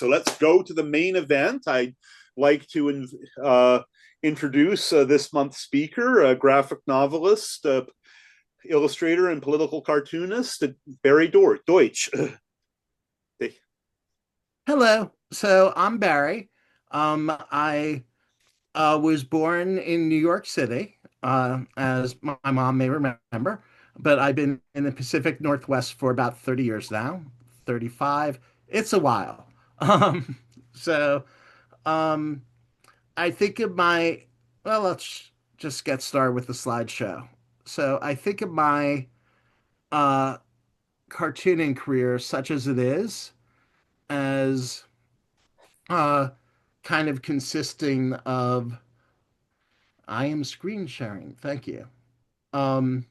So let's go to the main event. I'd like to introduce this month's speaker, a graphic novelist, illustrator, and political cartoonist, Barry Deutsch. Hello. So I'm Barry. I was born in New York City, as my mom may remember, but I've been in the Pacific Northwest for about 30 years now, 35. It's a while. Um, so um, I think of well, let's just get started with the slideshow. So I think of my uh, cartooning career, such as it is, as uh, kind of consisting of I am screen sharing, thank you. Um,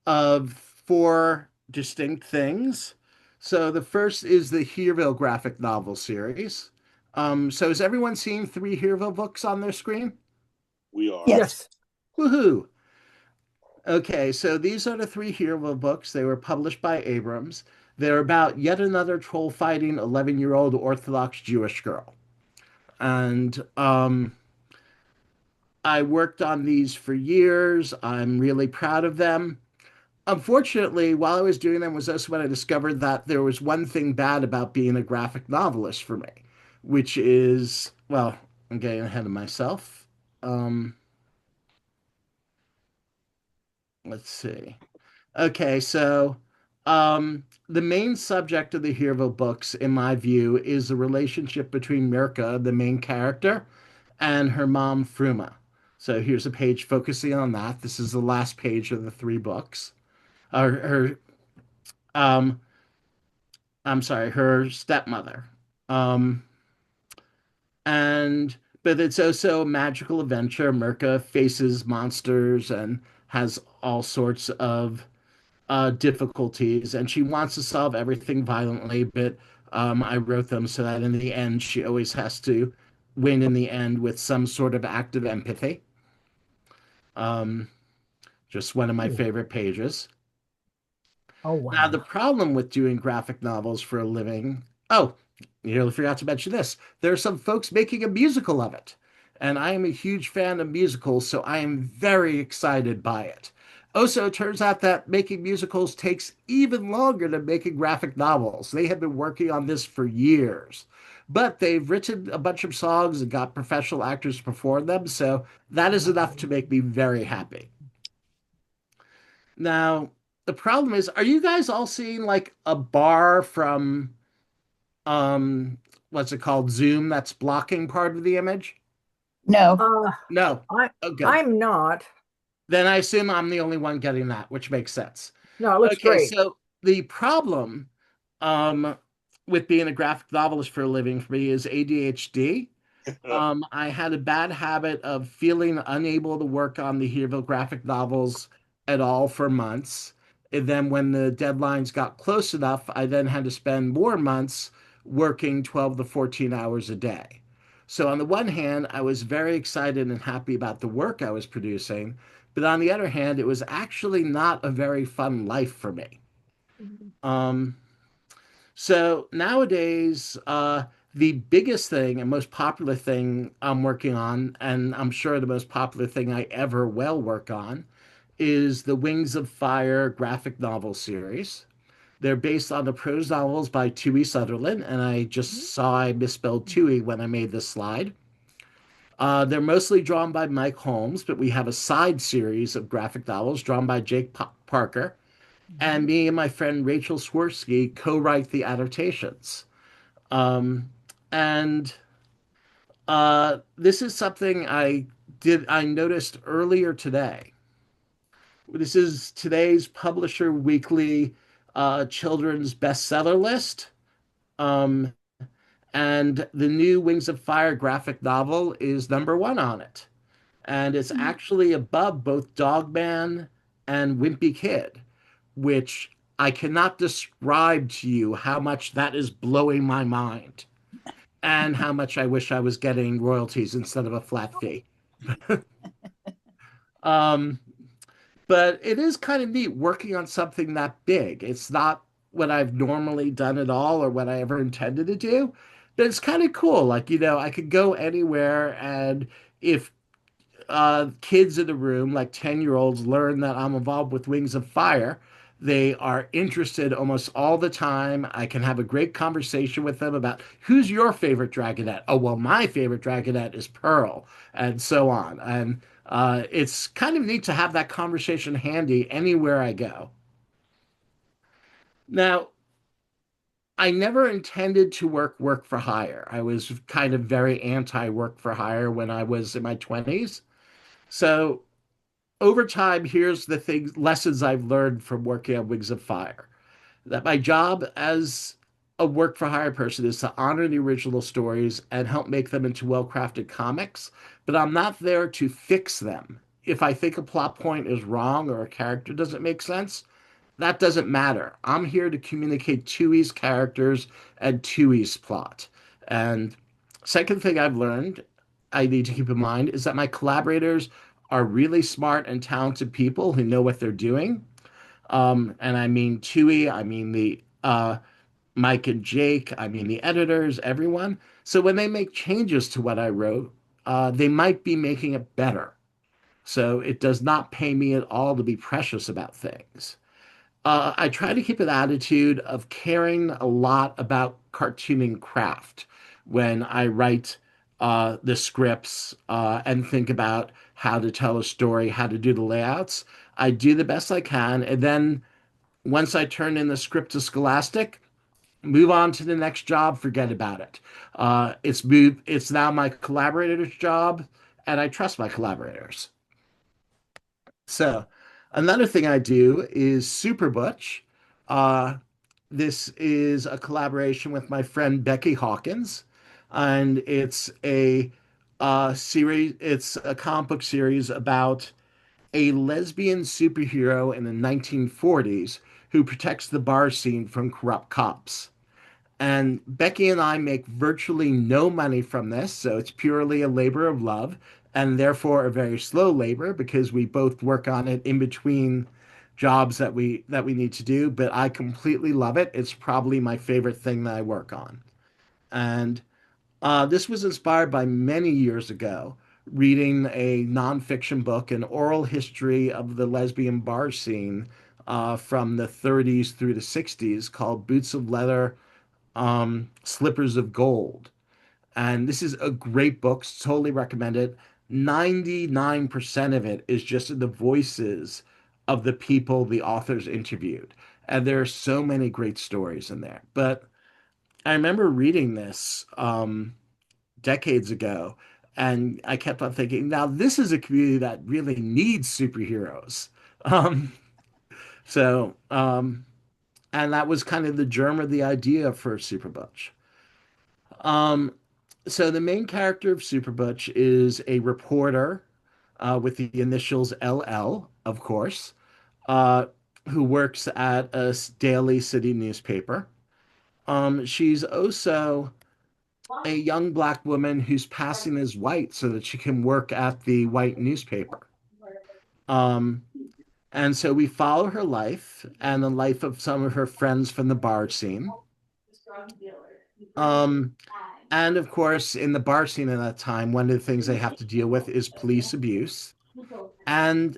of four distinct things. So the first is the Hereville graphic novel series. So has everyone seen three Hereville books on their screen? We are. Yes. Yes. Woohoo! Okay, so these are the three Hereville books. They were published by Abrams. They're about yet another troll fighting 11-year-old Orthodox Jewish girl. And I worked on these for years. I'm really proud of them. Unfortunately, while I was doing them was also when I discovered that there was one thing bad about being a graphic novelist for me, which is, well, I'm getting ahead of myself. Um, let's see. Okay, so the main subject of the Hereville books, in my view, is the relationship between Mirka, the main character, and her mom, Fruma. So here's a page focusing on that. This is the last page of the three books. Her um, I'm sorry, her stepmother. Um, and but it's also a magical adventure. Mirka faces monsters and has all sorts of difficulties, and she wants to solve everything violently. But I wrote them so that in the end, she always has to win in the end with some sort of act of empathy. Um, just one of my Ooh. favorite pages. Oh, Now, the wow. problem with doing graphic novels for a living, oh, you nearly forgot to mention this. There are some folks making a musical of it. And I am a huge fan of musicals, so I am very excited by it. Also, it turns out that making musicals takes even longer than making graphic novels. They have been working on this for years. But they've written a bunch of songs and got professional actors to perform them, so that is enough to make me very happy. Now, the problem is, are you guys all seeing like a bar from um what's it called? Zoom that's blocking part of the image? No. Uh, No. I Oh, good. I'm not. Then I assume I'm the only one getting that, which makes sense. No, it looks Okay, great. so the problem um with being a graphic novelist for a living for me is ADHD. I had a bad habit of feeling unable to work on the Hereville graphic novels at all for months. And then when the deadlines got close enough, I then had to spend more months working 12 to 14 hours a day. So on the one hand, I was very excited and happy about the work I was producing, but on the other hand, it was actually not a very fun life for me. Um, so nowadays, the biggest thing and most popular thing I'm working on, and I'm sure the most popular thing I ever will work on, is the Wings of Fire graphic novel series. They're based on the prose novels by Tui Sutherland, and I just saw I misspelled Tui when I made this slide. They're mostly drawn by Mike Holmes, but we have a side series of graphic novels drawn by Parker, and me and my friend Rachel Swirsky co-write the adaptations. Um, and This is something I noticed earlier today. This is today's Publisher Weekly children's bestseller list. Um, and the new Wings of Fire graphic novel is number one on it. And it's actually above both Dogman and Wimpy Kid, which I cannot describe to you how much that is blowing my mind and how much I wish I was getting royalties instead of a flat fee. Um, but it is kind of neat working on something that big. It's not what I've normally done at all or what I ever intended to do. But it's kind of cool. Like, I could go anywhere, and if kids in the room, like 10-year-olds, learn that I'm involved with Wings of Fire, they are interested almost all the time. I can have a great conversation with them about who's your favorite dragonette. Oh, well, my favorite dragonette is Pearl, and so on. And it's kind of neat to have that conversation handy anywhere I go. Now, I never intended to work for hire. I was kind of very anti work for hire when I was in my 20s. So over time, here's the things, lessons I've learned from working on Wings of Fire. That my job as a work for hire person is to honor the original stories and help make them into well-crafted comics, but I'm not there to fix them. If I think a plot point is wrong or a character doesn't make sense, that doesn't matter. I'm here to communicate Tui's characters and Tui's plot. And second thing I've learned I need to keep in mind is that my collaborators are really smart and talented people who know what they're doing. And I mean Tui, I mean the Mike and Jake, I mean the editors, everyone. So when they make changes to what I wrote, they might be making it better. So it does not pay me at all to be precious about things. I try to keep an attitude of caring a lot about cartooning craft when I write the scripts and think about how to tell a story, how to do the layouts. I do the best I can, and then once I turn in the script to Scholastic, move on to the next job, forget about it. It's now my collaborator's job, and I trust my collaborators. So, another thing I do is Super Butch. Uh, this is a collaboration with my friend Becky Hawkins, and it's a comic book series about a lesbian superhero in the 1940s who protects the bar scene from corrupt cops. And Becky and I make virtually no money from this, so it's purely a labor of love, and therefore a very slow labor because we both work on it in between jobs that we need to do. But I completely love it. It's probably my favorite thing that I work on. And this was inspired by many years ago, reading a nonfiction book, an oral history of the lesbian bar scene from the 30s through the 60s called Boots of Leather, Slippers of Gold. And this is a great book, totally recommend it. 99% of it is just the voices of the people the authors interviewed. And there are so many great stories in there. But I remember reading this decades ago, and I kept on thinking, now this is a community that really needs superheroes. Um, so, and that was kind of the germ of the idea for Super Butch. Um, so the main character of Super Butch is a reporter with the initials LL, of course, uh, who works at a daily city newspaper. She's also a young black woman who's passing as white so that she can work at the white newspaper. Um, and so we follow her life and the life of some of her friends from the bar scene. Um, and of course, in the bar scene at that time, one of the things they have to deal with is police abuse. And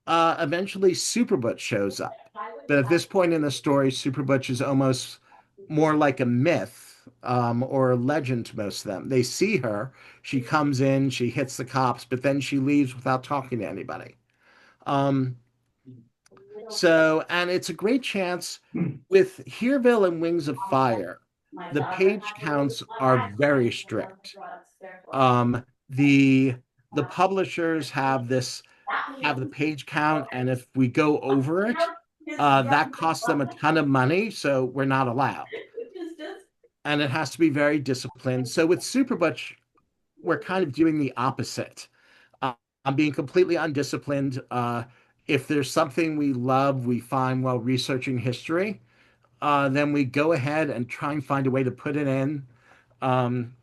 eventually, Super Butch shows up. But at this point in the story, Super Butch is almost more like a myth or a legend to most of them. They see her, she comes in, she hits the cops, but then she leaves without talking to anybody. Um, and it's a great chance with Hereville and Wings of Fire. The page counts are very strict. The publishers have the page count, and if we go over it, that costs them a ton of money, so we're not allowed. And it has to be very disciplined. So with Super Butch, we're kind of doing the opposite. Uh, I'm being completely undisciplined. If there's something we love, we find while researching history, then we go ahead and try and find a way to put it in. Um,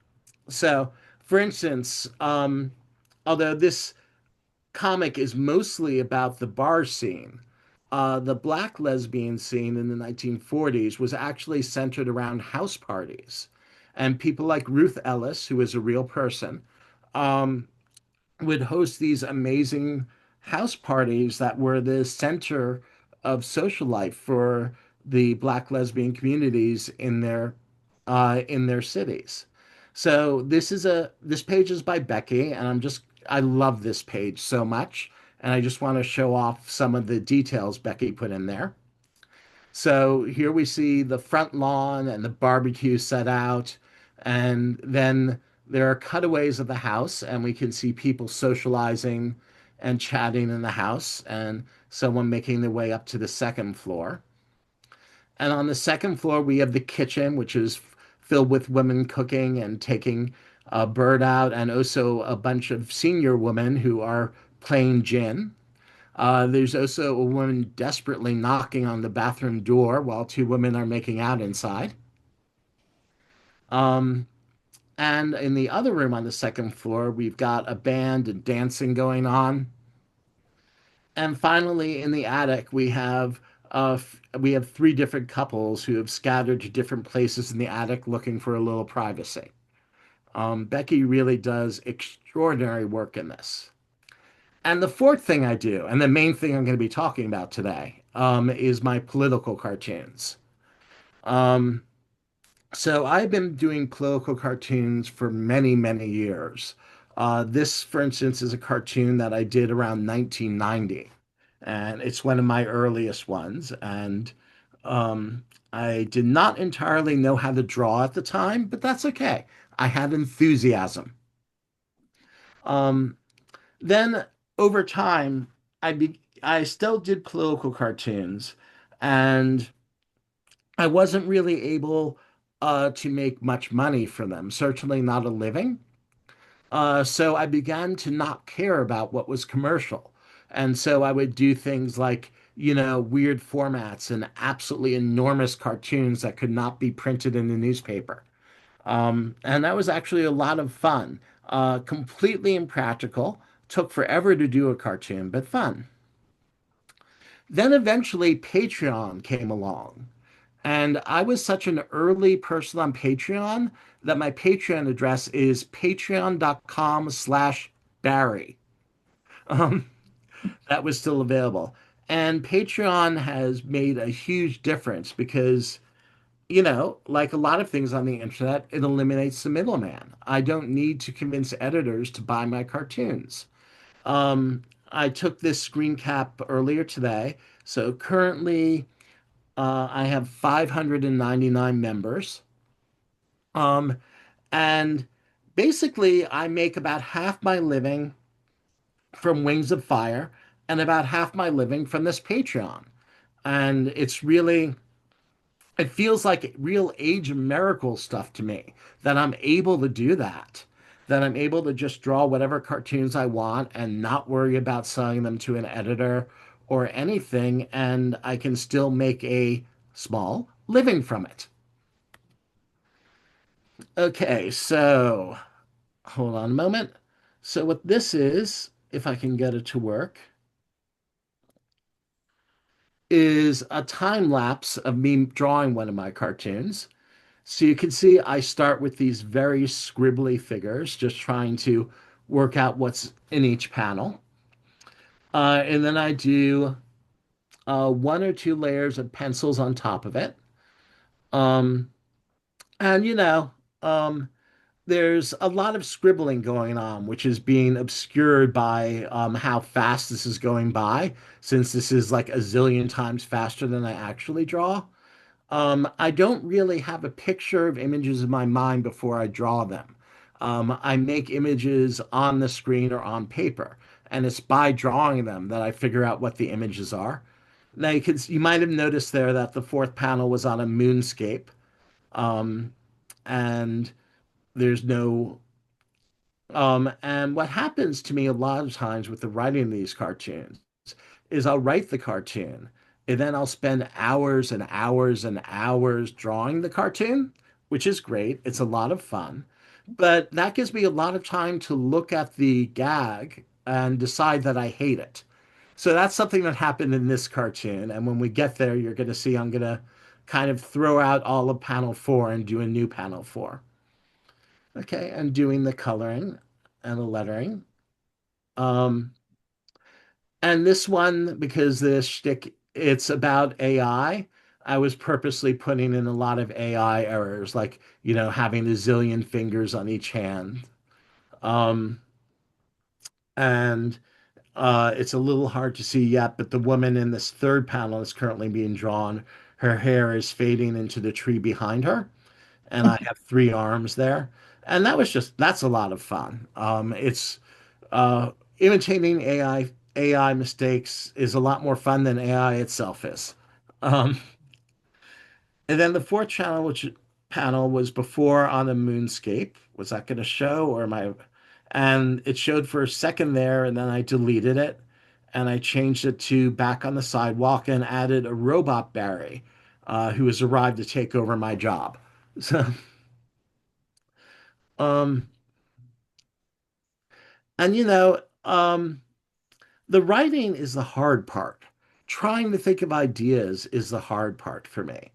so, for instance, although this comic is mostly about the bar scene, the black lesbian scene in the 1940s was actually centered around house parties. And people like Ruth Ellis, who is a real person, um, would host these amazing house parties that were the center of social life for the black lesbian communities in their cities. So this page is by Becky, and I love this page so much, and I just want to show off some of the details Becky put in there. So here we see the front lawn and the barbecue set out, and then there are cutaways of the house, and we can see people socializing and chatting in the house, and someone making their way up to the second floor. And on the second floor, we have the kitchen, which is filled with women cooking and taking a bird out, and also a bunch of senior women who are playing gin. There's also a woman desperately knocking on the bathroom door while two women are making out inside. Um, and in the other room on the second floor, we've got a band and dancing going on. And finally, in the attic, we have three different couples who have scattered to different places in the attic looking for a little privacy. Becky really does extraordinary work in this. And the fourth thing I do, and the main thing I'm going to be talking about today, is my political cartoons. Um, so I've been doing political cartoons for many, many years. This, for instance, is a cartoon that I did around 1990, and it's one of my earliest ones. And um, I did not entirely know how to draw at the time, but that's okay. I had enthusiasm. Um, then over time, I still did political cartoons, and I wasn't really able to make much money from them, certainly not a living. So I began to not care about what was commercial. And so I would do things like, weird formats and absolutely enormous cartoons that could not be printed in the newspaper. And that was actually a lot of fun. Completely impractical, took forever to do a cartoon, but fun. Then eventually Patreon came along. And I was such an early person on Patreon that my Patreon address is patreon.com/Barry. Um, that was still available. And Patreon has made a huge difference because, like a lot of things on the internet, it eliminates the middleman. I don't need to convince editors to buy my cartoons. Um, I took this screen cap earlier today. So currently, I have 599 members. Um, and basically, I make about half my living from Wings of Fire and about half my living from this Patreon. And it feels like real age of miracle stuff to me that I'm able to do that, that I'm able to just draw whatever cartoons I want and not worry about selling them to an editor or anything, and I can still make a small living from it. Okay, so hold on a moment. So what this is, if I can get it to work, is a time lapse of me drawing one of my cartoons. So you can see I start with these very scribbly figures, just trying to work out what's in each panel. And then I do one or two layers of pencils on top of it. Um, and um, there's a lot of scribbling going on, which is being obscured by how fast this is going by, since this is like a zillion times faster than I actually draw. I don't really have a picture of images in my mind before I draw them. I make images on the screen or on paper, and it's by drawing them that I figure out what the images are. Now, you might have noticed there that the fourth panel was on a moonscape, um, and there's no and what happens to me a lot of times with the writing of these cartoons is I'll write the cartoon and then I'll spend hours and hours and hours drawing the cartoon, which is great. It's a lot of fun. But that gives me a lot of time to look at the gag and decide that I hate it. So that's something that happened in this cartoon. And when we get there, you're going to see I'm going to kind of throw out all of panel four and do a new panel four. Okay, and doing the coloring and the lettering. Um, and this one, because the shtick, it's about I was purposely putting in a lot of AI errors, like, having a zillion fingers on each hand. Um, and it's a little hard to see yet, but the woman in this third panel is currently being drawn. Her hair is fading into the tree behind her, and I have three arms there. And that's a lot of fun. It's uh, Imitating AI mistakes is a lot more fun than AI itself is. Um, and then the fourth panel was before on a moonscape. Was that going to show, or am I? And it showed for a second there, and then I deleted it, and I changed it to back on the sidewalk and added a robot Barry, who has arrived to take over my job. So, um, and the writing is the hard part. Trying to think of ideas is the hard part for me.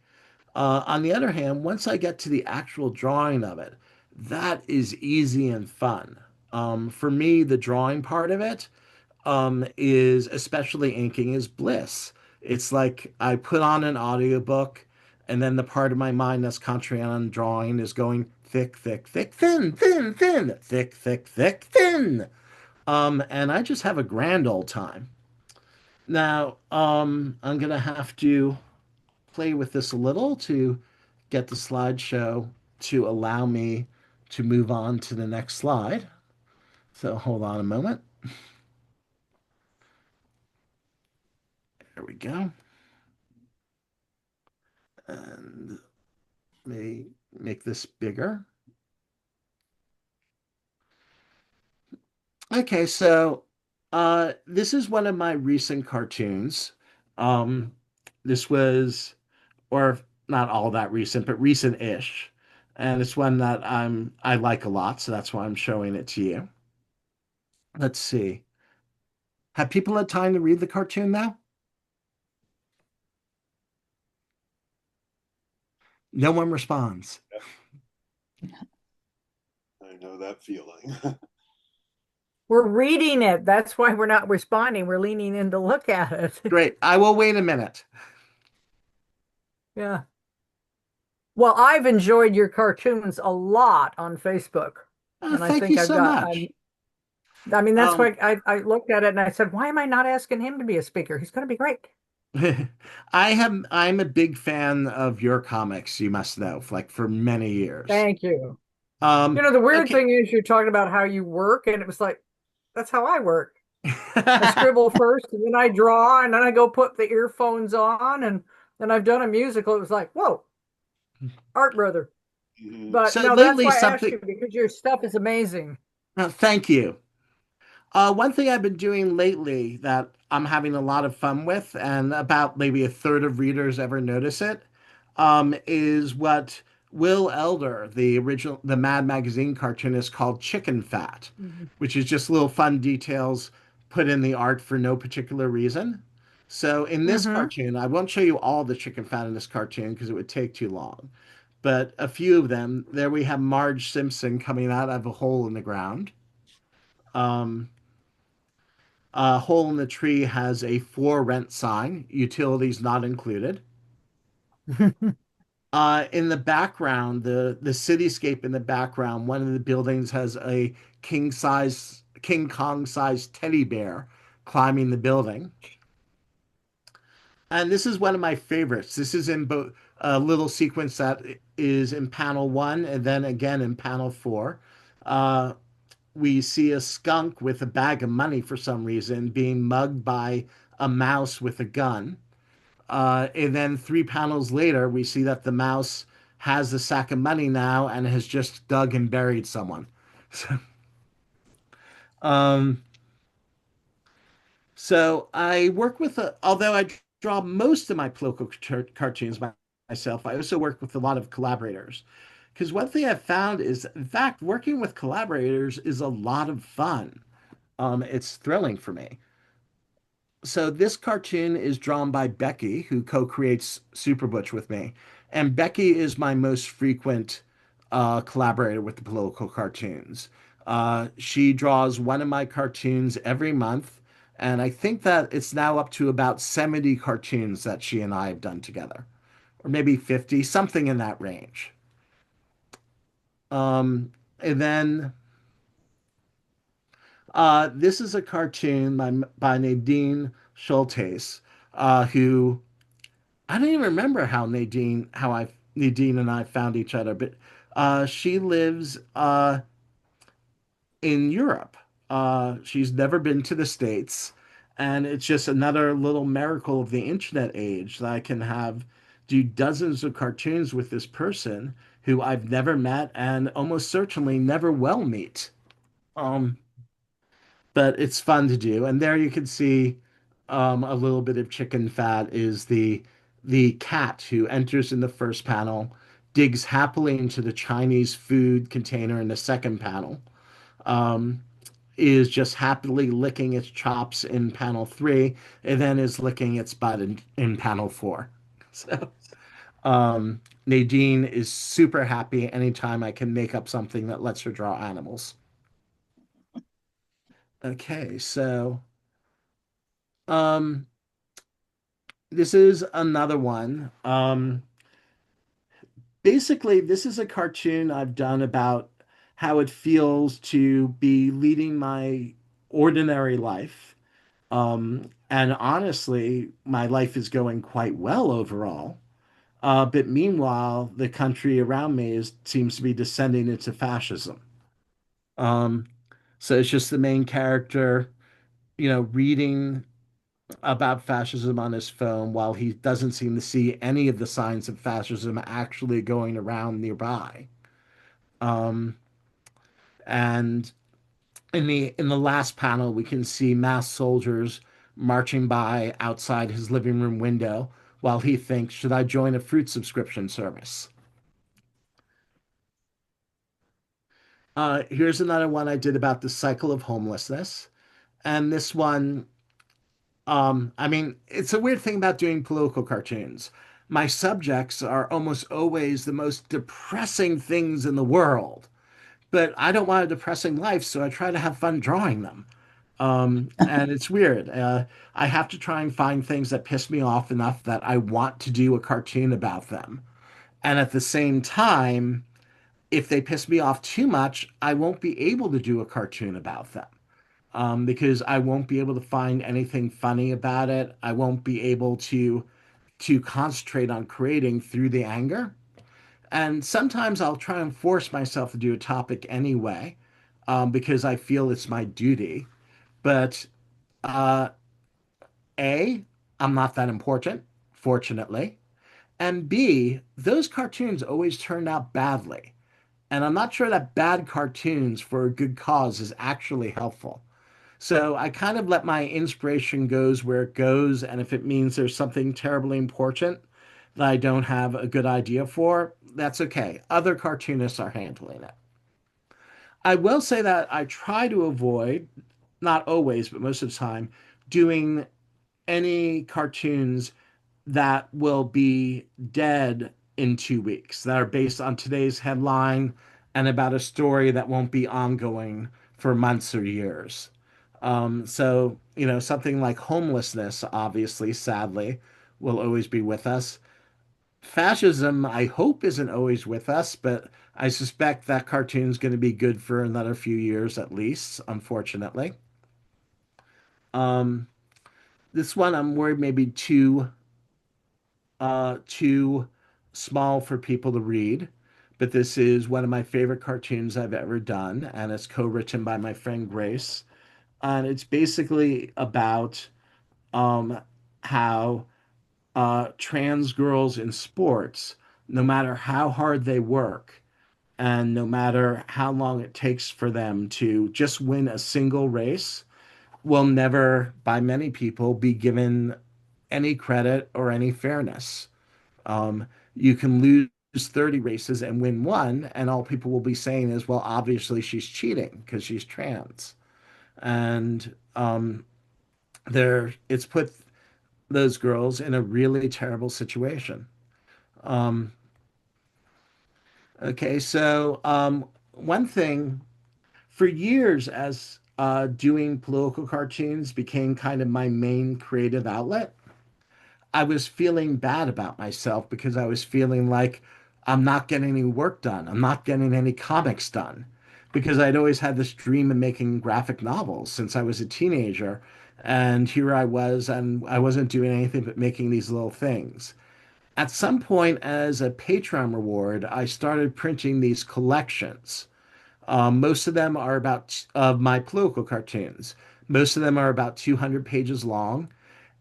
On the other hand, once I get to the actual drawing of it, that is easy and fun. For me, the drawing part of it is, especially inking, is bliss. It's like I put on an audiobook, and then the part of my mind that's concentrating on drawing is going thick, thick, thick, thin, thin, thin, thick, thick, thick, thin. And I just have a grand old time. Now, I'm gonna have to play with this a little to get the slideshow to allow me to move on to the next slide. So hold on a moment. There we go. And may make this bigger. Okay, so this is one of my recent cartoons. Um, this was, or not all that recent, but recent-ish. And it's one that I like a lot, so that's why I'm showing it to you. Let's see. Have people had time to read the cartoon now? No one responds. I know that feeling. We're reading it. That's why we're not responding. We're leaning in to look at it. Great. I will wait a minute. Yeah. Well, I've enjoyed your cartoons a lot on Facebook. And I Thank you think so much. I mean, that's Um, why I looked at it and I said, why am I not asking him to be a speaker? He's going to be great. I'm a big fan of your comics, you must know, like for many years. Thank you. Um, The weird okay. thing is you're talking about how you work, and it was like, that's how I work. I scribble first, and then I draw, and then I go put the earphones on, and then I've done a musical. It was like, whoa, art brother. But So no, that's lately why I asked something, you, because your stuff is amazing. thank you. One thing I've been doing lately that I'm having a lot of fun with, and about maybe a third of readers ever notice it, is what Will Elder, the Mad Magazine cartoonist, called chicken fat, Mhm. which is just little fun details put in the art for no particular reason. So in this Mm-hmm. cartoon, I won't show you all the chicken fat in this cartoon because it would take too long, but a few of them. There we have Marge Simpson coming out of a hole in the ground. Um, a hole in the tree has a for rent sign, utilities not included. In the background, the cityscape in the background, one of the buildings has a King Kong sized teddy bear climbing the building. And this is one of my favorites. This is in both a little sequence that is in panel one and then again in panel four. Uh, we see a skunk with a bag of money for some reason being mugged by a mouse with a gun. And then three panels later, we see that the mouse has the sack of money now and has just dug and buried someone. So, um, so I work with, although I draw most of my political cartoons myself, I also work with a lot of collaborators. Because one thing I've found is, in fact, working with collaborators is a lot of fun. It's thrilling for me. So this cartoon is drawn by Becky, who co-creates Super Butch with me. And Becky is my most frequent collaborator with the political cartoons. She draws one of my cartoons every month, and I think that it's now up to about 70 cartoons that she and I have done together, or maybe 50, something in that range. And then this is a cartoon by Nadine Schultes, who I don't even remember how Nadine and I found each other, but she lives in Europe. She's never been to the States, and it's just another little miracle of the internet age that I can have do dozens of cartoons with this person who I've never met and almost certainly never will meet. Um, but it's fun to do. And there you can see a little bit of chicken fat is the cat who enters in the first panel, digs happily into the Chinese food container in the second panel, um, is just happily licking its chops in panel three, and then is licking its butt in panel four. So Nadine is super happy anytime I can make up something that lets her draw animals. Okay, so um, this is another one. Basically, this is a cartoon I've done about how it feels to be leading my ordinary life. And honestly, my life is going quite well overall. But meanwhile, the country around me seems to be descending into fascism. Um, so it's just the main character, reading about fascism on his phone while he doesn't seem to see any of the signs of fascism actually going around nearby. Um, and in the last panel, we can see masked soldiers marching by outside his living room window while he thinks, should I join a fruit subscription service? Here's another one I did about the cycle of homelessness. And this one, I mean, it's a weird thing about doing political cartoons. My subjects are almost always the most depressing things in the world, but I don't want a depressing life, so I try to have fun drawing them. And it's weird. I have to try and find things that piss me off enough that I want to do a cartoon about them. And at the same time, if they piss me off too much, I won't be able to do a cartoon about them. Because I won't be able to find anything funny about it. I won't be able to concentrate on creating through the anger. And sometimes I'll try and force myself to do a topic anyway, because I feel it's my duty. But uh, A, I'm not that important, fortunately. And B, those cartoons always turned out badly. And I'm not sure that bad cartoons for a good cause is actually helpful. So I kind of let my inspiration goes where it goes, and if it means there's something terribly important that I don't have a good idea for, that's okay. Other cartoonists are handling it. I will say that I try to avoid, not always, but most of the time, doing any cartoons that will be dead in 2 weeks, that are based on today's headline and about a story that won't be ongoing for months or years. So, something like homelessness, obviously, sadly, will always be with us. Fascism, I hope, isn't always with us, but I suspect that cartoon's going to be good for another few years at least, unfortunately. Um, this one I'm worried maybe too small for people to read, but this is one of my favorite cartoons I've ever done, and it's co-written by my friend Grace. And it's basically about um, how trans girls in sports, no matter how hard they work, and no matter how long it takes for them to just win a single race, will never, by many people, be given any credit or any fairness. You can lose 30 races and win one, and all people will be saying is, well, obviously she's cheating because she's trans. And it's put those girls in a really terrible situation. Um, okay, so one thing for years as doing political cartoons became kind of my main creative outlet. I was feeling bad about myself because I was feeling like I'm not getting any work done. I'm not getting any comics done because I'd always had this dream of making graphic novels since I was a teenager. And here I was, and I wasn't doing anything but making these little things. At some point, as a Patreon reward, I started printing these collections. Most of them are about my political cartoons. Most of them are about 200 pages long,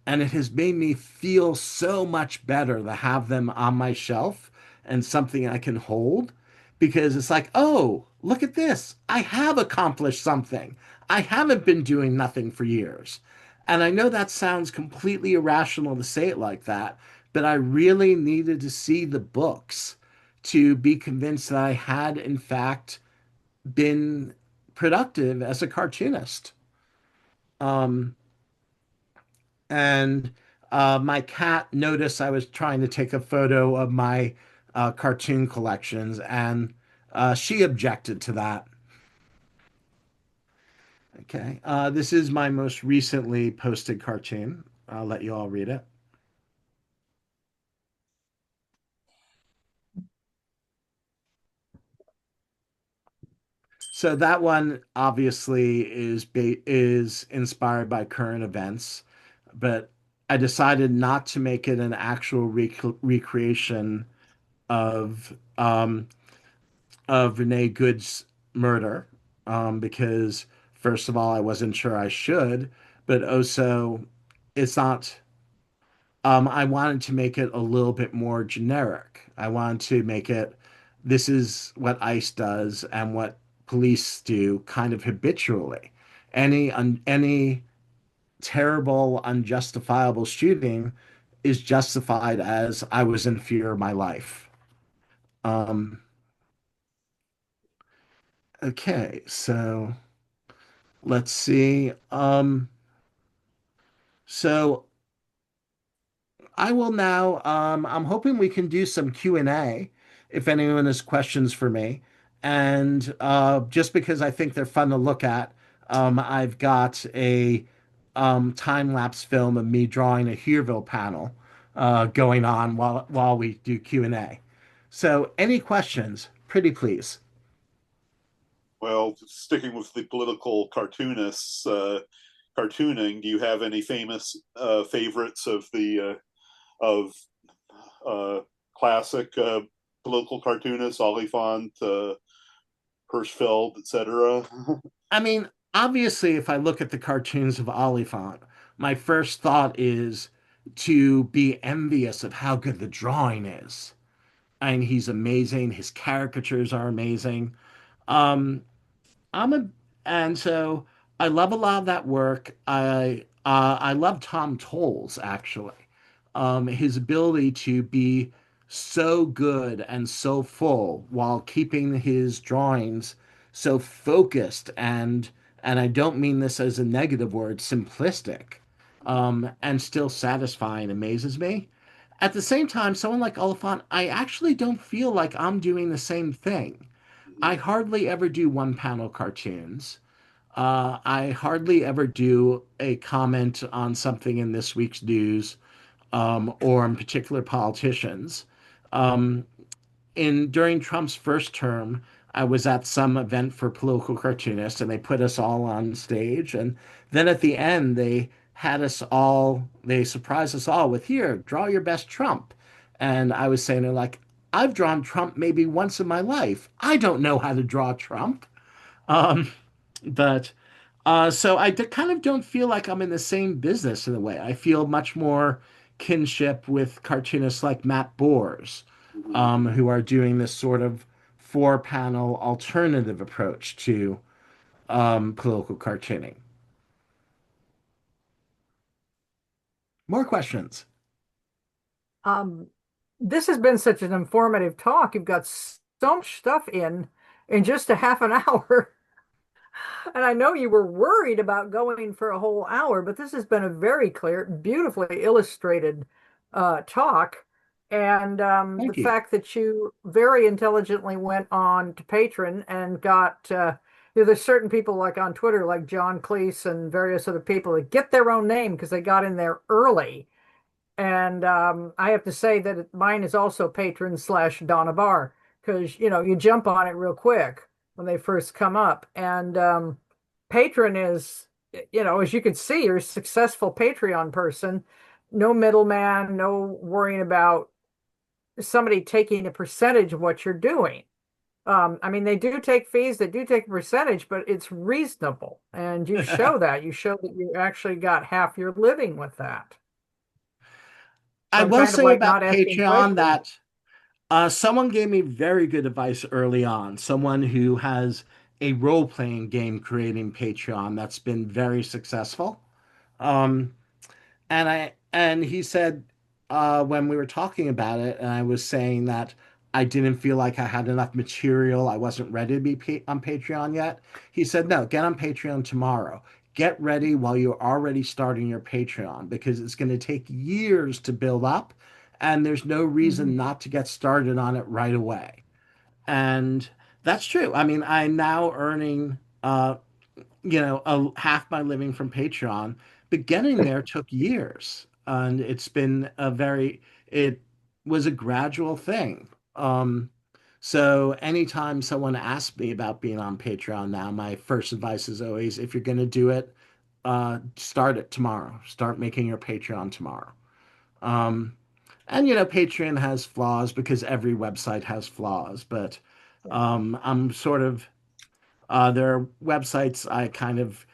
and it has made me feel so much better to have them on my shelf and something I can hold because it's like, oh, look at this. I have accomplished something. I haven't been doing nothing for years. And I know that sounds completely irrational to say it like that, but I really needed to see the books to be convinced that I had, in fact, been productive as a cartoonist. Um, and my cat noticed I was trying to take a photo of my cartoon collections, and she objected to that. Okay, this is my most recently posted cartoon. I'll let you all read it. So that one obviously is inspired by current events, but I decided not to make it an actual recreation of Renee Good's murder, because first of all, I wasn't sure I should, but also it's not. I wanted to make it a little bit more generic. I wanted to make it this is what ICE does and what police do kind of habitually. Any terrible, unjustifiable shooting is justified as I was in fear of my life. Um, okay, so let's see. So I will now, I'm hoping we can do some Q&A if anyone has questions for me. And just because I think they're fun to look at, I've got a time-lapse film of me drawing a Hereville panel going on while we do Q&A. So any questions? Pretty please. Well, sticking with the political cartoonists, cartooning, do you have any famous favorites of the of classic political cartoonists, Oliphant, Hirschfeld, etc.? I mean, obviously, if I look at the cartoons of Oliphant, my first thought is to be envious of how good the drawing is. And he's amazing. His caricatures are amazing. Um, I'm a and so I love a lot of that work. I love Tom Tolles actually. His ability to be so good and so full while keeping his drawings so focused and I don't mean this as a negative word, simplistic, and still satisfying amazes me. At the same time, someone like Oliphant, I actually don't feel like I'm doing the same thing. I hardly ever do one panel cartoons. I hardly ever do a comment on something in this week's news or on particular politicians. Um, in during Trump's first term, I was at some event for political cartoonists, and they put us all on stage. And then at the end, they surprised us all with, here, draw your best Trump. And I was saying, they're like, I've drawn Trump maybe once in my life. I don't know how to draw Trump. Um, but so kind of don't feel like I'm in the same business in a way. I feel much more kinship with cartoonists like Matt Bors, who are doing this sort of four-panel alternative approach to political cartooning. More questions? Um, this has been such an informative talk. You've got so much stuff in just a half an hour. And I know you were worried about going for a whole hour, but this has been a very clear, beautifully illustrated talk. And the Thank you. fact that you very intelligently went on to Patreon and got, there's certain people like on Twitter, like John Cleese and various other people that get their own name because they got in there early. And I have to say that mine is also patron slash Donna Bar because you jump on it real quick when they first come up. And patron is, as you can see, you're a successful Patreon person. No middleman, no worrying about somebody taking a percentage of what you're doing. I mean, they do take fees, they do take a percentage, but it's reasonable. And you show that. You show that you actually got half your living with that. So I I'm will kind of say like about not asking Patreon questions. that someone gave me very good advice early on. Someone who has a role-playing game creating Patreon that's been very successful. Um, and he said when we were talking about it, and I was saying that I didn't feel like I had enough material, I wasn't ready to be on Patreon yet. He said, "No, get on Patreon tomorrow. Get ready while you're already starting your Patreon because it's going to take years to build up, and there's no reason Mhm. not to get started on it right away." And that's true. I mean, I'm now earning half my living from Patreon, but getting there took years, and it was a gradual thing. So anytime someone asks me about being on Patreon now, my first advice is always, if you're going to do it, start it tomorrow. Start making your Patreon tomorrow. Um, and Patreon has flaws because every website has flaws, but I'm sort of there are websites I kind of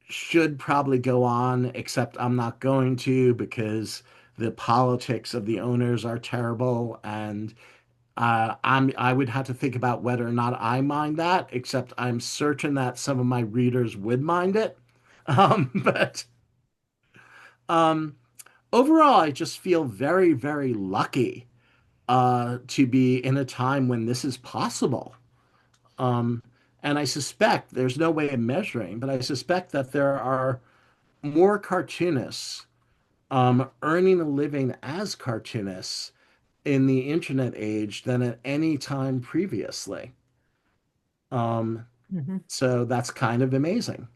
should probably go on, except I'm not going to because the politics of the owners are terrible, and I would have to think about whether or not I mind that, except I'm certain that some of my readers would mind it. But um, overall, I just feel very, very lucky to be in a time when this is possible. Um, and I suspect there's no way of measuring, but I suspect that there are more cartoonists earning a living as cartoonists in the internet age than at any time previously. Um, Mhm. so that's kind of amazing.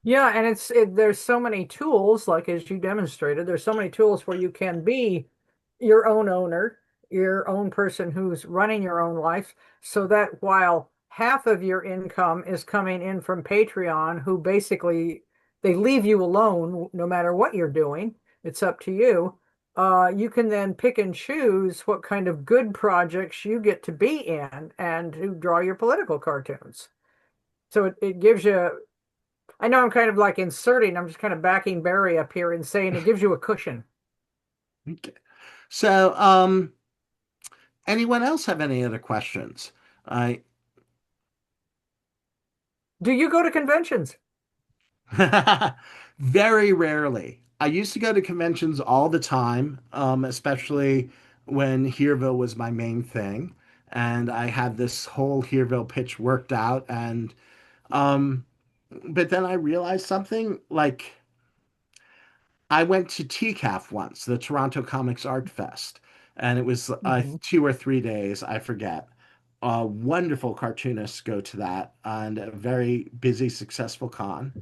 Yeah, and there's so many tools, like as you demonstrated, there's so many tools where you can be your own owner, your own person who's running your own life, so that while half of your income is coming in from Patreon, who basically they leave you alone no matter what you're doing, it's up to you. You can then pick and choose what kind of good projects you get to be in and to draw your political cartoons. So it gives you I know I'm kind of like inserting, I'm just kind of backing Barry up here and saying it gives you a cushion. Okay. So, anyone else have any other questions? I Do you go to conventions? very rarely. I used to go to conventions all the time, especially when Hereville was my main thing, and I had this whole Hereville pitch worked out, and um, but then I realized something like I went to TCAF once, the Toronto Comics Art Fest, and it was Mhm. 2 or 3 days, I forget. Wonderful cartoonists go to that, and a very busy, successful con.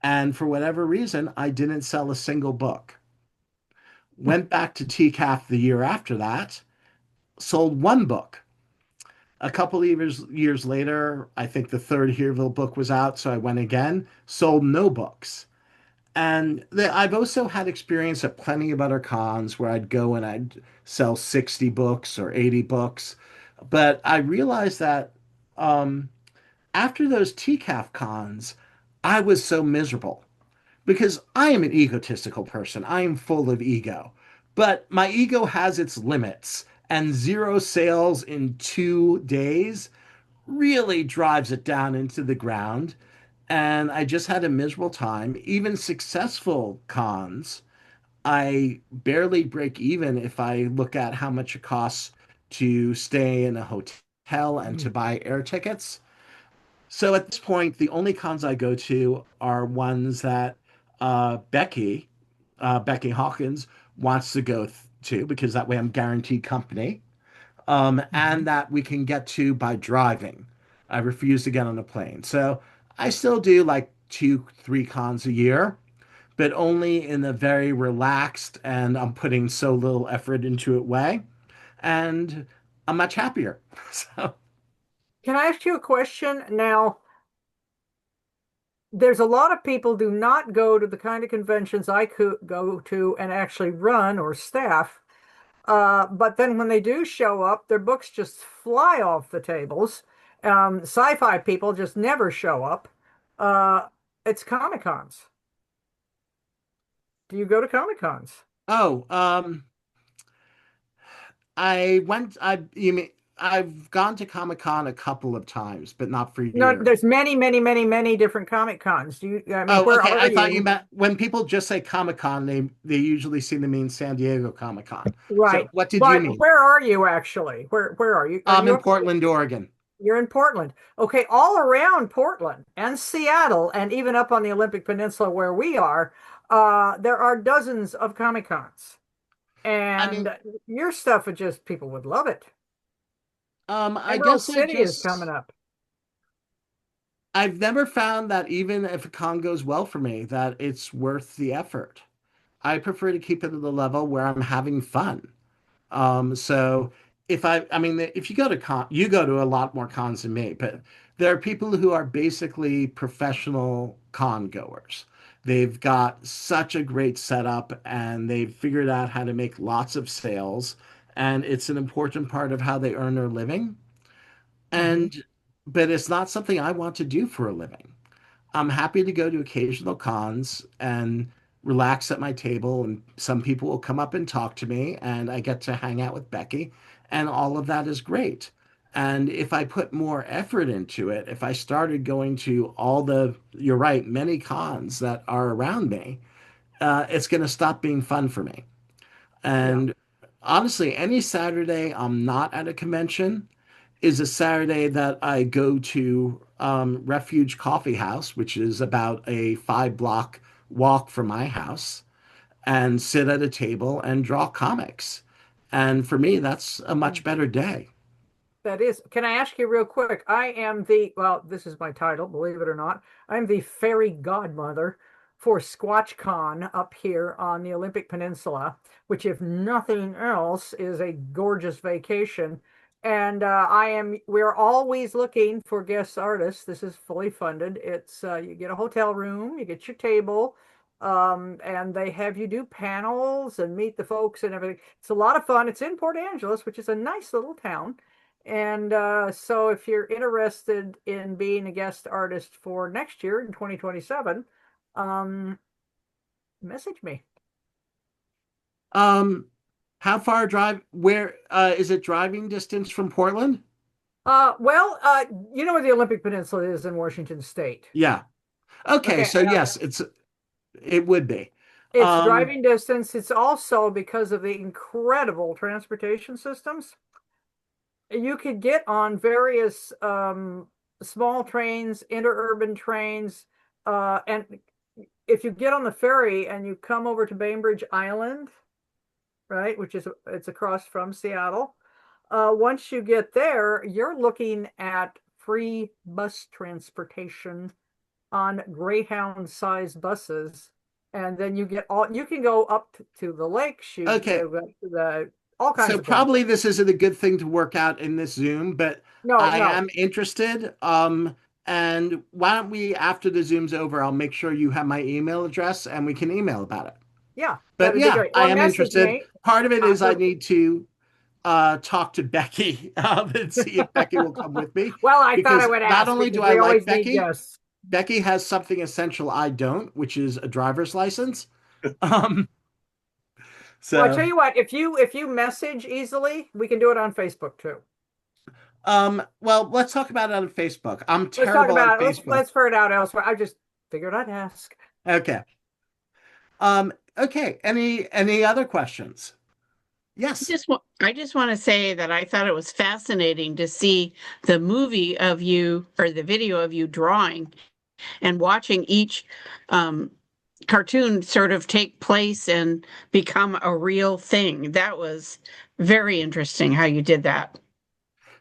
And for whatever reason, I didn't sell a single book. Went back to TCAF the year after that, sold one book. A couple of years later, I think the third Hereville book was out, so I went again, sold no books. I've also had experience at plenty of other cons where I'd go and I'd sell 60 books or 80 books. But I realized that um, after those TCAF cons, I was so miserable because I am an egotistical person. I am full of ego. But my ego has its limits, and zero sales in 2 days really drives it down into the ground. And I just had a miserable time. Even successful cons, I barely break even if I look at how much it costs to stay in a hotel and to buy air tickets. So at this point, the only cons I go to are ones that Becky Hawkins wants to go to because that way I'm guaranteed company, and that we can get to by driving. I refuse to get on a plane. So I still do like two, three cons a year, but only in a very relaxed and I'm putting so little effort into it way. And I'm much happier. So, Can I ask you a question? Now, there's a lot of people do not go to the kind of conventions I could go to and actually run or staff. But then when they do show up, their books just fly off the tables. Sci-fi people just never show up. Uh, it's Comic Cons. Do you go to Comic Cons? oh, you mean, I've gone to Comic Con a couple of times, but not for No, years. there's many, many, many, many different Comic Cons. I mean, Oh, where okay. are I thought you you? meant when people just say Comic Con, they usually seem to mean San Diego Comic Con. So Right. what did you But mean? where are you actually? Where are you? Are I'm you in up? Portland, Oregon. You're in Portland. Okay, all around Portland and Seattle, and even up on the Olympic Peninsula where we are, there are dozens of Comic Cons. I mean, And your stuff would just, people would love it. I Emerald guess City is coming up. I've never found that even if a con goes well for me, that it's worth the effort. I prefer to keep it at the level where I'm having fun. So I mean, if you go to you go to a lot more cons than me, but there are people who are basically professional con goers. They've got such a great setup and they've figured out how to make lots of sales, and it's an important part of how they earn their living. Mhm. And, but it's not something I want to do for a living. I'm happy to go to occasional cons and relax at my table, and some people will come up and talk to me, and I get to hang out with Becky, and all of that is great. And if I put more effort into it, if I started going to you're right, many cons that are around me, it's going to stop being fun for me. Yeah. And honestly, any Saturday I'm not at a convention is a Saturday that I go to Refuge Coffee House, which is about a 5 block walk from my house, and sit at a table and draw comics. And for me, that's a much better day. That is, can I ask you real quick? Well, this is my title, believe it or not. I'm the fairy godmother for SquatchCon up here on the Olympic Peninsula, which, if nothing else, is a gorgeous vacation. And we're always looking for guest artists. This is fully funded. You get a hotel room, you get your table, and they have you do panels and meet the folks and everything. It's a lot of fun. It's in Port Angeles, which is a nice little town. And so if you're interested in being a guest artist for next year in 2027, um, message me. Um, how far drive? Where is it driving distance from Portland? Well, you know where the Olympic Peninsula is in Washington State. Yeah. Okay, Okay, so yes, it would be. it's Um, driving distance. It's also because of the incredible transportation systems. You could get on various small trains, interurban trains, and if you get on the ferry and you come over to Bainbridge Island, right, it's across from Seattle. Once you get there, you're looking at free bus transportation on Greyhound-sized buses, and then you can go up to the lakes, you okay, go to the all kinds so of things. probably this isn't a good thing to work out in this Zoom, but No, I no, am interested. And why don't we, after the Zoom's over, I'll make sure you have my email address and we can email about it. yeah, But that'd be yeah, great. I Or am message interested. me. Part of it is I So, need to talk to Becky and see if Becky will come with me. well, I thought I Because would not ask only because do I we like always need Becky, guests. Becky has something essential I don't, which is a driver's license. Um, Well, I tell so you what, if you message easily, we can do it on Facebook too. well, let's talk about it on Facebook. I'm Let's talk terrible on about it. Facebook. Let's figure it out elsewhere. I just figured I'd ask. Okay. Okay. Any other questions? Yes. I just want to say that I thought it was fascinating to see the movie of you or the video of you drawing and watching each um, cartoon sort of take place and become a real thing. That was very interesting how you did that.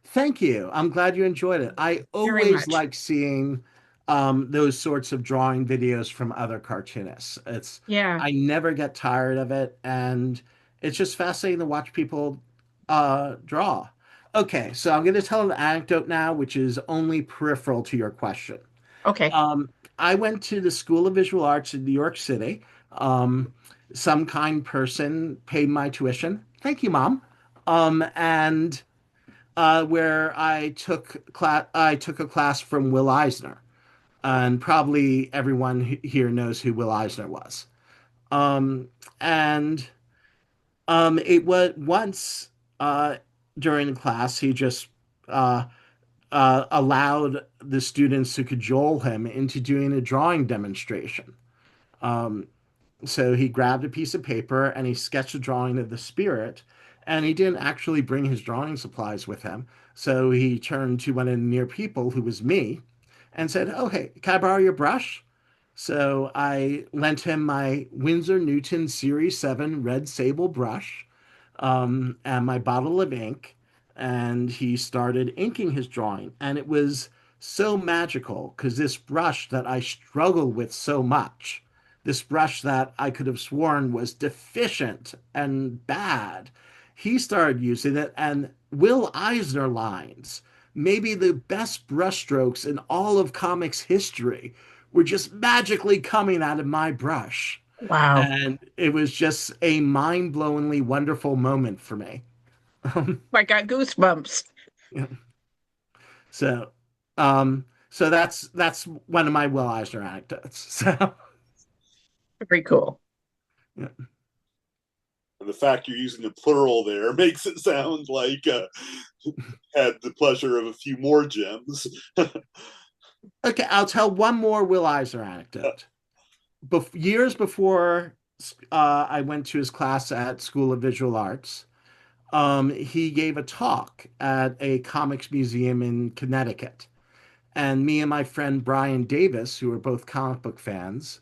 Thank you. I'm glad you enjoyed it. I Very always much. like seeing those sorts of drawing videos from other cartoonists. Yeah. I never get tired of it, and it's just fascinating to watch people draw. Okay, so I'm going to tell an anecdote now, which is only peripheral to your question. Okay. Um, I went to the School of Visual Arts in New York City. Um, some kind person paid my tuition. Thank you, Mom. And where I took a class from Will Eisner, and probably everyone here knows who Will Eisner was. Um, and it was once uh, during the class he just uh, allowed the students to cajole him into doing a drawing demonstration. Um, so he grabbed a piece of paper and he sketched a drawing of the spirit, and he didn't actually bring his drawing supplies with him. So he turned to one of the near people, who was me, and said, "Oh, hey, can I borrow your brush?" So I lent him my Winsor Newton Series 7 red sable brush, and my bottle of ink, and he started inking his drawing. And it was so magical because this brush that I struggled with so much, this brush that I could have sworn was deficient and bad, he started using it, and Will Eisner lines, maybe the best brushstrokes in all of comics history, were just magically coming out of my brush. Wow. And it was just a mind-blowingly wonderful moment for me. I got goosebumps. Yeah. So, so that's one of my Will Eisner anecdotes. So, Very cool. yeah. And the fact you're using the plural there makes it sound like had the pleasure of a few more gems. Okay, I'll tell one more Will Eisner anecdote. Years before I went to his class at School of Visual Arts, he gave a talk at a comics museum in Connecticut. And me and my friend Brian Davis, who are both comic book fans,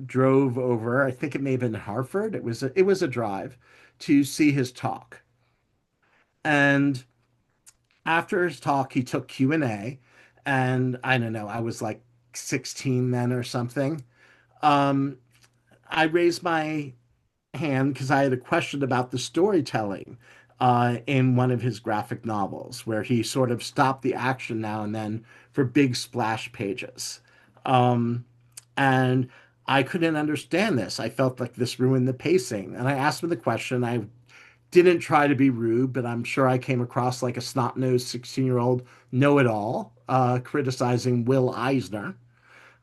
drove over. I think it may have been Hartford. It was a drive to see his talk. And after his talk, he took Q&A, and I don't know, I was like 16 then or something. Um, I raised my hand because I had a question about the storytelling in one of his graphic novels, where he sort of stopped the action now and then for big splash pages. Um, and I couldn't understand this. I felt like this ruined the pacing. And I asked him the question. I didn't try to be rude, but I'm sure I came across like a snot-nosed 16-year-old know-it-all criticizing Will Eisner.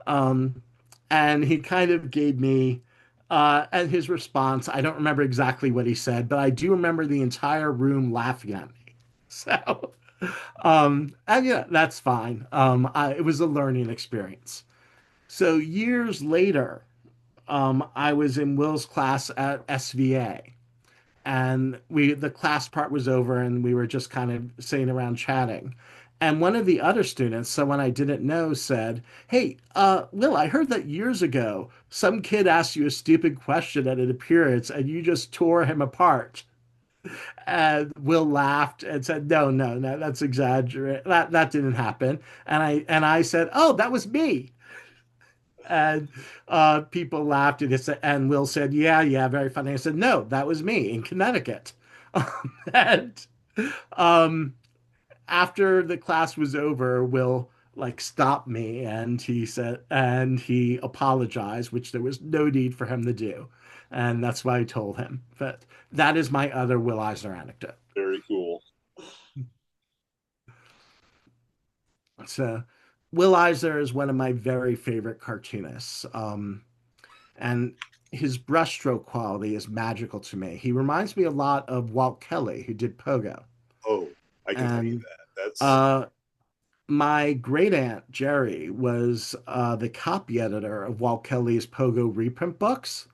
Um, and he kind of gave me, and his response, I don't remember exactly what he said, but I do remember the entire room laughing at me. So, and yeah, that's fine. It was a learning experience. So years later, I was in Will's class at SVA, and the class part was over, and we were just kind of sitting around chatting. And one of the other students, someone I didn't know, said, "Hey, Will, I heard that years ago some kid asked you a stupid question at an appearance and you just tore him apart." And Will laughed and said, "No, no, no, that's exaggerate. That didn't happen." And I said, "Oh, that was me." And people laughed, and Will said, "Yeah, yeah, very funny." I said, "No, that was me in Connecticut." And um, after the class was over, Will like stopped me, and he apologized, which there was no need for him to do. And that's why I told him. But that is my other Will Eisner anecdote. Very cool. So Will Eisner is one of my very favorite cartoonists. And his brushstroke quality is magical to me. He reminds me a lot of Walt Kelly, who did Pogo. Oh, I can see And that. That's uh, my great aunt Jerry was the copy editor of Walt Kelly's Pogo reprint books.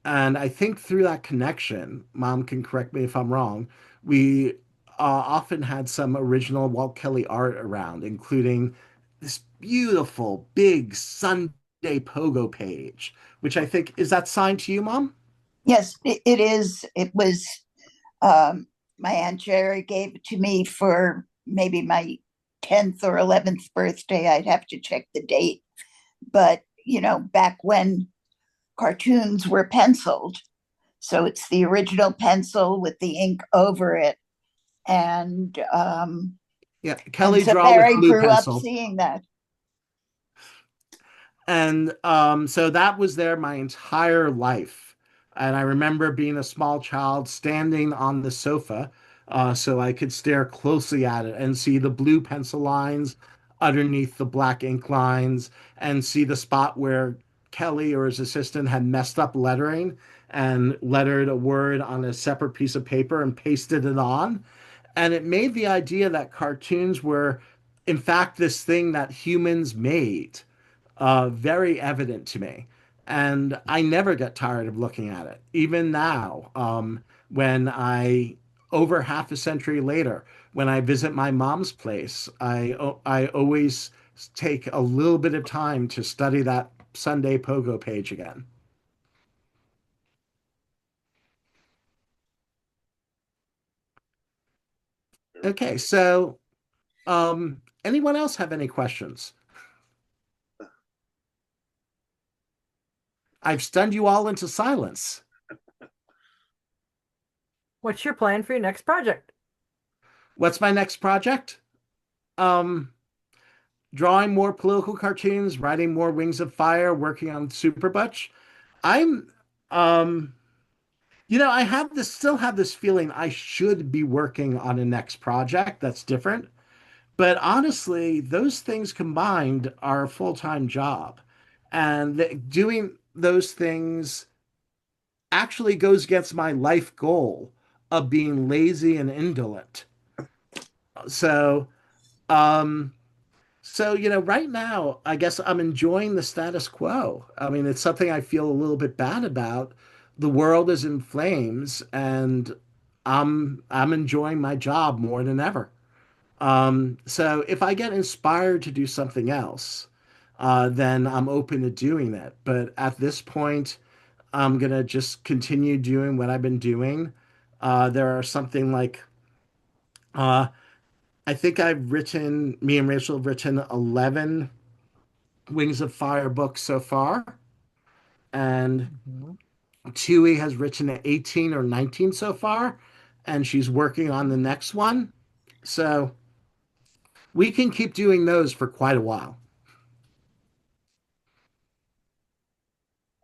And I think through that connection, Mom can correct me if I'm wrong, we often had some original Walt Kelly art around, including this beautiful big Sunday pogo page, which I think is that signed to you, Mom? Yes, it is. It was um, my Aunt Jerry gave it to me for maybe my 10th or 11th birthday. I'd have to check the date. But, back when cartoons were penciled. So it's the original pencil with the ink over it. And Yeah, and Kelly so draw there with I blue grew up pencil. seeing that. And so that was there my entire life. And I remember being a small child standing on the sofa so I could stare closely at it and see the blue pencil lines underneath the black ink lines and see the spot where Kelly or his assistant had messed up lettering and lettered a word on a separate piece of paper and pasted it on. And it made the idea that cartoons were, in fact, this thing that humans made very evident to me. And I never get tired of looking at it. Even now, when over half a century later, when I visit my mom's place, I always take a little bit of time to study that Sunday Pogo page again. Okay, so anyone else have any questions? I've stunned you all into silence. What's your plan for your next project? What's my next project? Um, Drawing more political cartoons, writing more Wings of Fire, working on Super Butch. I'm, um, I still have this feeling I should be working on a next project that's different. But honestly, those things combined are a full-time job. And doing those things actually goes against my life goal of being lazy and indolent. So, um, right now, I guess I'm enjoying the status quo. I mean, it's something I feel a little bit bad about. The world is in flames, and I'm enjoying my job more than ever. So if I get inspired to do something else, then I'm open to doing it. But at this point, I'm gonna just continue doing what I've been doing. There are something like uh, I think me and Rachel have written 11 Wings of Fire books so far, and Mhm. Tui has written 18 or 19 so far, and she's working on the next one. So we can keep doing those for quite a while.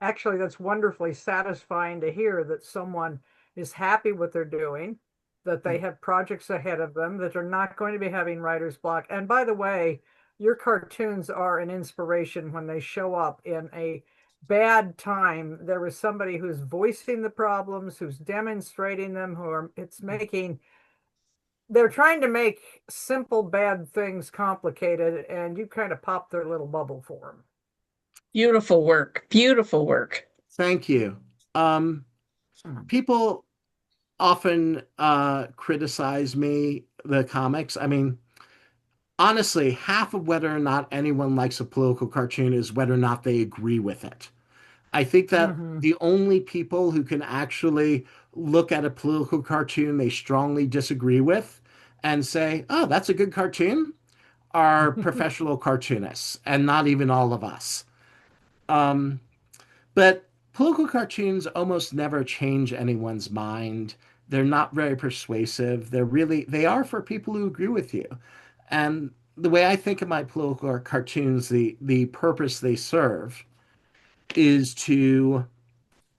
Actually, that's wonderfully satisfying to hear that someone is happy what they're doing, that they have projects ahead of them, that they're not going to be having writer's block. And by the way, your cartoons are an inspiration when they show up in a bad time. There is somebody who's voicing the problems, who's demonstrating them, they're trying to make simple bad things complicated, and you kind of pop their little bubble for them. Beautiful work. Beautiful work. Thank you. Um, People often criticize me, the comics. I mean, honestly, half of whether or not anyone likes a political cartoon is whether or not they agree with it. I think that Mm-hmm. the only people who can actually look at a political cartoon they strongly disagree with and say, oh, that's a good cartoon, are professional cartoonists, and not even all of us. Um, but political cartoons almost never change anyone's mind. They're not very persuasive. They are for people who agree with you. And the way I think of my political cartoons, the purpose they serve is to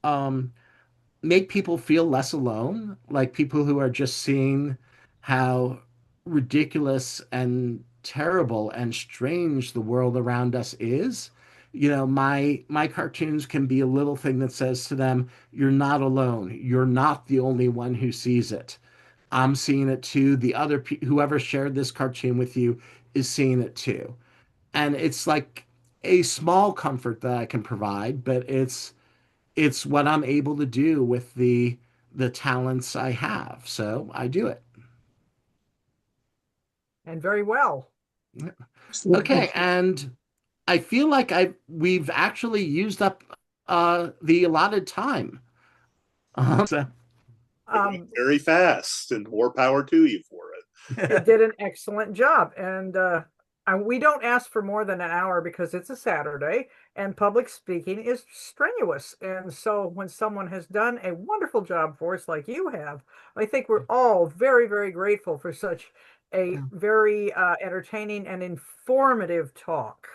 um, make people feel less alone, like people who are just seeing how ridiculous and terrible and strange the world around us is. My cartoons can be a little thing that says to them, "You're not alone. You're not the only one who sees it. I'm seeing it too. Whoever shared this cartoon with you is seeing it too." And it's like a small comfort that I can provide, but it's what I'm able to do with the talents I have. So I do it. And very well. Okay, and I feel like we've actually used up the allotted time. So Very fast, and more power to you for it did an excellent job. And we don't ask for more than an hour because it's a Saturday and public speaking is strenuous. And so when someone has done a wonderful job for us like you have, I think we're all very, very grateful for such a very entertaining and informative talk.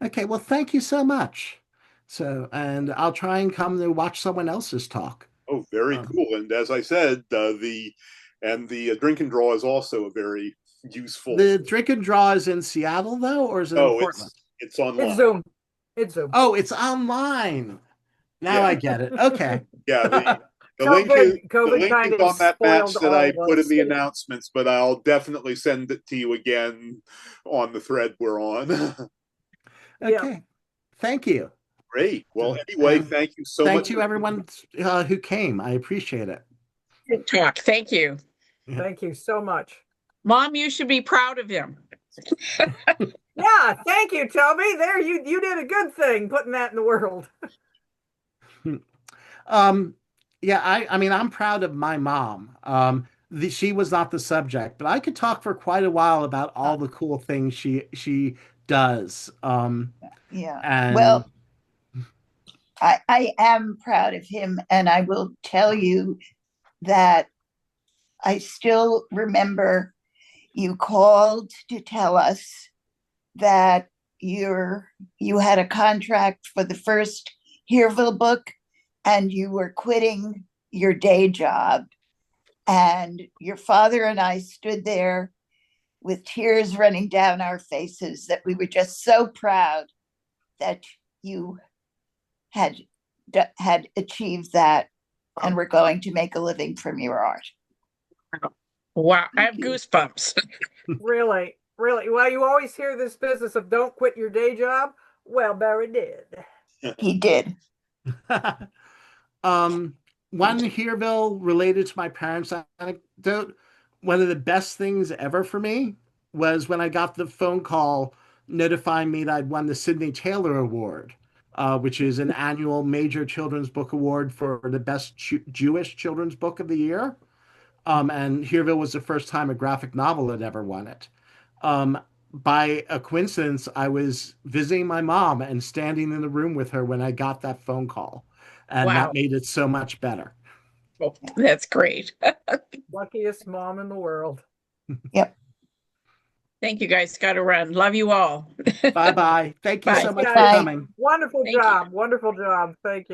Okay, well, thank you so much. So, and I'll try and come to watch someone else's talk. Oh, very cool. And as I said, the drink and draw is also a very useful. The drink and draw is in Seattle, though, or is it in Portland? It's online. It's Zoom. It's Zoom. Oh, it's online. Now Yeah. I get it. Okay. Yeah, the COVID, link kind is of on that match spoiled that I all of put in us. the announcements, but I'll definitely send it to you again on the thread we're on. Okay. Yeah. Thank you. Great. Well, anyway, thank you so much. Thank you, everyone who came. I appreciate it. Good talk. Thank you. Thank you so much. Mom, you should be proud of him. Yeah, thank you, Toby. There, you did a good thing putting that in the world. Yeah, I mean, I'm proud of my mom. She was not the subject, but I could talk for quite a while about all the cool things she does. Yeah. And Well, I am proud of him, and I will tell you that I still remember you called to tell us that you had a contract for the first Hereville book, and you were quitting your day job. And your father and I stood there with tears running down our faces that we were just so proud that you had achieved that and were going to make a living from your art. Wow, I have Thank you. goosebumps. Really, really. Well, you always hear this business of don't quit your day job. Well, Barry did. He did. One Hereville related to my parents' anecdote. One of the best things ever for me was when I got the phone call notifying me that I'd won the Sidney Taylor Award, which is an annual major children's book award for the best Jewish children's book of the year. And Hereville was the first time a graphic novel had ever won it. By a coincidence, I was visiting my mom and standing in the room with her when I got that phone call. And Wow. that made it so much better. Oh, that's great. Luckiest mom in the world. Yep. Thank you guys. Got to run. Love you all. Bye-bye. Thank you Bye. so much for Bye. coming. Wonderful Thank you. job. Wonderful job. Thank you.